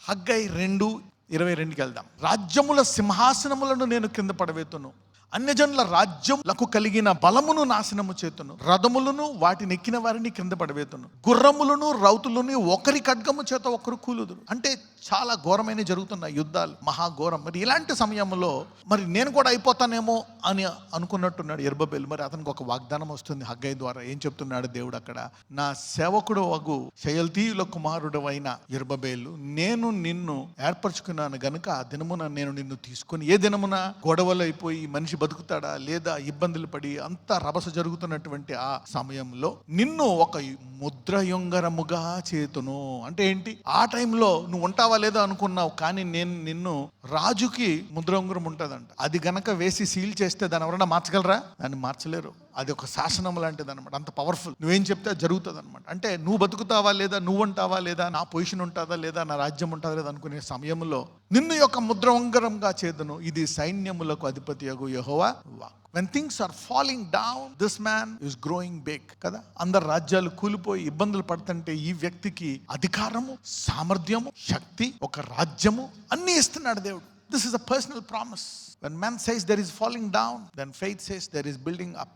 Haggai 2:22కి వెళ్దాం. రాజ్యముల సింహాసనములను నేను కింద పడవేతును, అన్యజనుల రాజ్యములకు కలిగిన బలమును నాశనము చేతును, రథములను వాటిని ఎక్కిన వారిని కింద పడవేతును, గుర్రములను రౌతులను ఒకరి ఖడ్గము చేత ఒకరు కూలుదురు. అంటే చాలా ఘోరమైన జరుగుతున్న యుద్ధాలు, మహాఘోరం. మరి ఇలాంటి సమయంలో మరి నేను కూడా అయిపోతానేమో అని అనుకున్నట్టున్నాడు యెరుబ్బయలు. మరి అతనికి ఒక వాగ్దానం వస్తుంది హగ్గై ద్వారా. ఏం చెప్తున్నాడు దేవుడు అక్కడ? నా సేవకుడు వగు షయల్తీయుల కుమారుడు అయిన యెరుబ్బయలు, నేను నిన్ను ఏర్పరచుకున్నాను గనుక ఆ దినమున నేను నిన్ను తీసుకుని, ఏ దినమున గొడవలు అయిపోయి మనిషి బతుకుతాడా లేదా ఇబ్బందులు పడి అంతా రభస జరుగుతున్నటువంటి ఆ సమయంలో నిన్ను ఒక ముద్రయుంగరముగా చేతును. అంటే ఏంటి? ఆ టైంలో నువ్వు ఉంటావా లేదా అనుకున్నావు, కానీ నేను నిన్ను రాజుకి ముద్రయుంగరం ఉంటుందంట. అది గనక వేసి సీల్ చేస్తే దాన్ని ఎవరైనా మార్చగలరా? దాన్ని మార్చలేరు. అది ఒక శాసనం లాంటిది అనమాట. అంత పవర్ఫుల్. నువ్వేం చెప్తే జరుగుతుంది అనమాట. అంటే నువ్వు బతుకుతావా లేదా, నువ్వు ఉంటావా లేదా, నా పొజిషన్ ఉంటుందా లేదా, నా రాజ్యం ఉంటుందా లేదా అనుకునే సమయంలో నిన్ను యొక్క ముద్ర ఉంగరంగా చేదును, ఇది సైన్యములకు అధిపతియగు యెహోవా వాక్కు. When things are falling down, this man is growing big. కదా, అందరు రాజ్యాలు కూలిపోయి ఇబ్బందులు పడుతుంటే ఈ వ్యక్తికి అధికారము, సామర్థ్యము, శక్తి, ఒక రాజ్యము అన్నీ ఇస్తున్నాడు దేవుడు. This is a personal promise. When man says there is falling down, then faith says there is building up.